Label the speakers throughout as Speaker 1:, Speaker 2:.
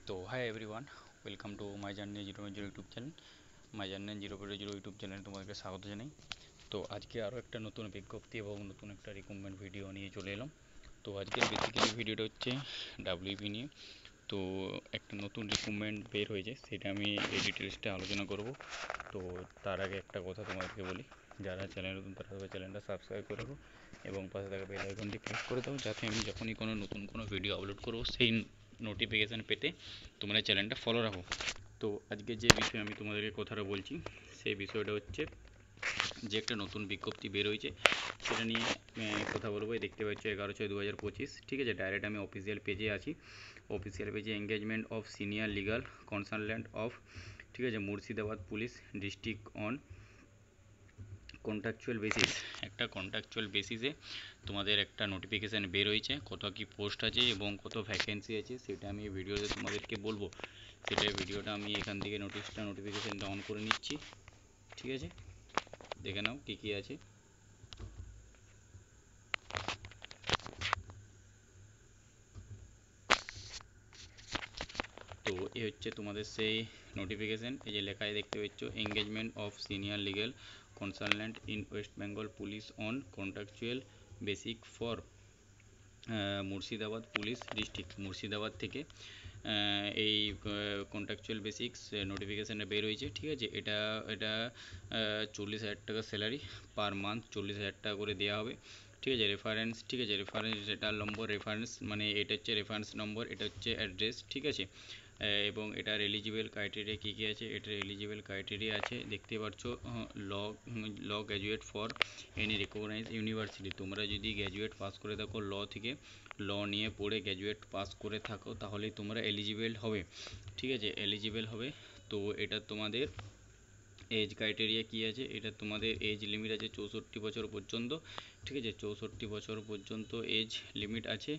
Speaker 1: তো hi everyone, welcome to my journey 0.0 YouTube channel. My journey 0.0 YouTube চ্যানেলে তোমাদেরকে স্বাগত জানাই। তো আজকে আরও একটা নতুন বিজ্ঞপ্তি এবং নতুন একটা রিকমেন্ড ভিডিও নিয়ে চলে এলাম। তো আজকের বেসিক্যালি ভিডিওটা হচ্ছে ডাব্লিউপি নিয়ে। তো একটা নতুন রিক্রুটমেন্ট বের হয়েছে, সেটা আমি এই ডিটেলসটা আলোচনা করব। তো তার আগে একটা কথা তোমাদেরকে বলি, যারা চ্যানেল নতুন তারা চ্যানেলটা সাবস্ক্রাইব করে দেবো এবং পাশে থাকা বেল আইকনটি প্রেস করে দাও, যাতে আমি যখনই কোনো নতুন কোনো ভিডিও আপলোড করবো সেই নোটিফিকেশান পেতে তোমরা চ্যানেলটা ফলো রাখো। তো আজকে যে বিষয়ে আমি তোমাদেরকে কথাটা বলছি, সেই বিষয়টা হচ্ছে যে একটা নতুন বিজ্ঞপ্তি বের হয়েছে, সেটা নিয়ে কথা বলবো। দেখতে পাচ্ছ 11/6/2025, ঠিক আছে। ডাইরেক্ট আমি অফিসিয়াল পেজে আছি। অফিসিয়াল পেজে engagement of senior legal consultant of, ঠিক আছে, Murshidabad police district on contractual basis. একটা কন্ট্রাকচুয়াল বেসিসে তোমাদের একটা নোটিফিকেশান বের হয়েছে, কত কি পোস্ট আছে এবং কত ভ্যাকেন্সি আছে সেটা আমি এই ভিডিওতে তোমাদেরকে বলবো। সেটা ভিডিওটা আমি এখান থেকে নোটিফিকেশানটা অন করে নিচ্ছি, ঠিক আছে। দেখে নাও কী কী আছে। তো এ হচ্ছে তোমাদের সেই নোটিফিকেশান। এই যে লেখায় দেখতে পাচ্ছ, engagement of senior legal consultant in West Bengal police on contractual basic for Murshidabad police district. Murshidabad থেকে এই কন্ট্রাকচুয়াল বেসিক্স নোটিফিকেশানটা বের হয়েছে, ঠিক আছে। এটা এটা 40,000 টাকা স্যালারি পার মান্থ, 40,000 টাকা করে দেওয়া হবে, ঠিক আছে। রেফারেন্স, ঠিক আছে, রেফারেন্স এটার নম্বর, রেফারেন্স মানে এটা হচ্ছে রেফারেন্স নম্বর, এটা হচ্ছে অ্যাড্রেস, ঠিক আছে। এবং এটার এলিজিবল ক্রাইটেরিয়া কী কী আছে, এটার এলিজিবল ক্রাইটেরিয়া আছে দেখতে পাচ্ছ। Law graduate for any recognize university. তোমরা যদি গ্র্যাজুয়েট পাস করে থাকো, ল থেকে ল নিয়ে পড়ে গ্র্যাজুয়েট পাস করে থাকো, তাহলেই তোমরা এলিজিবল হবে, ঠিক আছে, এলিজিবল হবে। তো এটা তোমাদের এজ ক্রাইটেরিয়া কী আছে, এটা তোমাদের এজ লিমিট আছে 64 বছর পর্যন্ত, ঠিক আছে, 64 বছর পর্যন্ত এজ লিমিট আছে।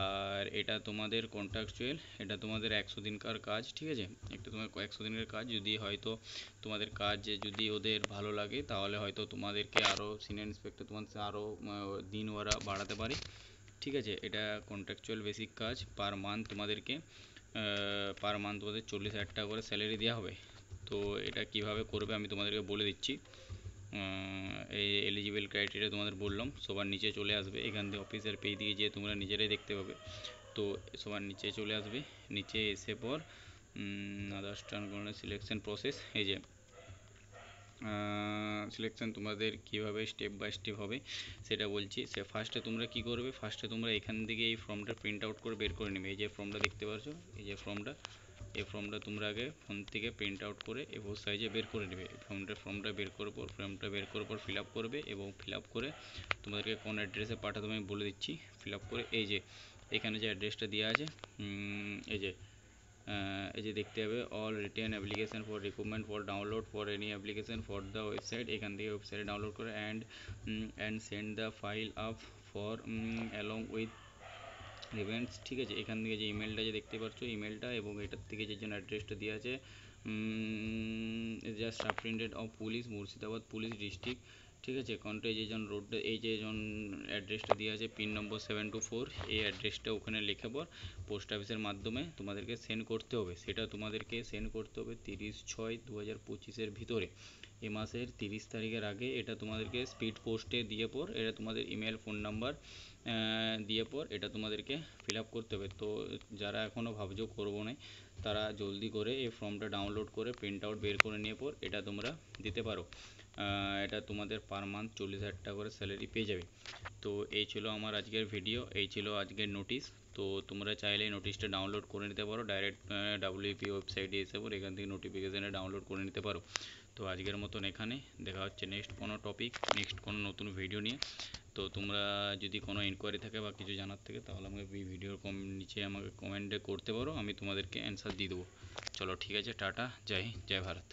Speaker 1: আর এটা তোমাদের কন্ট্রাকচুয়াল, এটা তোমাদের 100 দিনকার কাজ, ঠিক আছে। একটা তোমার 100 দিনের কাজ, যদি হয়তো তোমাদের কাজ যদি ওদের ভালো লাগে, তাহলে হয়তো তোমাদেরকে আরও সিনিয়র ইন্সপেক্টর তোমাদের আরও দিন ওরা বাড়াতে পারে, ঠিক আছে। এটা কন্ট্রাকচুয়াল বেসিক কাজ, পার মান্থ তোমাদেরকে 40,000 টাকা করে স্যালারি দেওয়া হবে। তো এটা কিভাবে করবে আমি তোমাদেরকে বলে দিচ্ছি। এই এলিজিবল ক্রাইটেরিয়া তোমাদের বললাম, সবার নিচে চলে আসবে, এখান থেকে অফিসের পেজ দিয়ে গিয়ে তোমরা নিজেরাই দেখতে পাবে। তো সবার নিচে চলে আসবে, নিচে এসে পর আদার্স সিলেকশন প্রসেস, এই যে সিলেকশান তোমাদের কীভাবে স্টেপ বাই স্টেপ হবে সেটা বলছি। ফার্স্টে তোমরা কী করবে, ফার্স্টে তোমরা এখান থেকে এই ফর্মটা প্রিন্ট আউট করে বের করে নেবে। এই যে ফর্মটা দেখতে পাচ্ছ, এই যে ফর্মটা, এই ফর্মটা তোমরা আগে ফোন থেকে প্রিন্ট আউট করে এ4 সাইজে বের করে নেবে। ফর্মটা বের করার পর ফিল আপ করবে, এবং ফিল আপ করে তোমাদেরকে কোন অ্যাড্রেসে পাঠাতে আমি বলে দিচ্ছি। ফিল আপ করে এই যে এখানে যে অ্যাড্রেসটা দেওয়া আছে, এই যে দেখতে হবে, all written application for recruitment for download for any application for the website. এখান থেকে ওয়েবসাইটে ডাউনলোড করে and send the file up for along with events, ঠিক আছে। এখান থেকে যে ইমেলটা যে দেখতে পাচ্ছ, ইমেলটা, এবং এটার থেকে যে জন্য অ্যাড্রেসটা দেওয়া আছে, just superintendent of police Murshidabad police district, ঠিক আছে। কন্ট্রাক্ট যে জন রোডটা, এই যে জন অ্যাড্রেসটা দেওয়া আছে পিন নম্বর 724, এই অ্যাড্রেসটা ওখানে লেখা পর পোস্ট অফিসের মাধ্যমে তোমাদেরকে সেন্ড করতে হবে। সেটা তোমাদেরকে সেন্ড করতে হবে 30/6/2025 ভিতরে, এ মাসের 30 তারিখের আগে। এটা তোমাদেরকে স্পিড পোস্টে দিয়ে পর এটা তোমাদের ইমেল ফোন নাম্বার দিয়ে পর এটা তোমাদেরকে ফিল আপ করতে হবে। তো যারা এখনও ভাবছো করবো না, তারা জলদি করে এই ফর্মটা ডাউনলোড করে প্রিন্ট আউট বের করে নিয়ে পর এটা তোমরা দিতে পারো। এটা তোমাদের পার মান্থ 40,000 টাকা করে স্যালারি পেয়ে যাবে। তো এই ছিল আমার আজকের ভিডিও, এই ছিল আজকের নোটিশ। তো তোমরা চাইলে নোটিশটা ডাউনলোড করে নিতে পারো, ডাইরেক্ট ডাব্লিউপি ওয়েবসাইটে এসে পর এখান থেকে নোটিফিকেশানে ডাউনলোড করে নিতে পারো। তো আজকের মতন এখানে দেখা হচ্ছে নেক্সট কোনো টপিক, নেক্সট কোনো নতুন ভিডিও নিয়ে। তো তোমরা যদি কোনো ইনকোয়ারি থাকে বা কিছু জানার থাকে, তাহলে আমাকে এই ভিডিওর নিচে আমাকে কমেন্টে করতে পারো, আমি তোমাদেরকে অ্যান্সার দিয়ে দেবো। চলো ঠিক আছে, টাটা, জয় হিন্দ, জয় ভারত।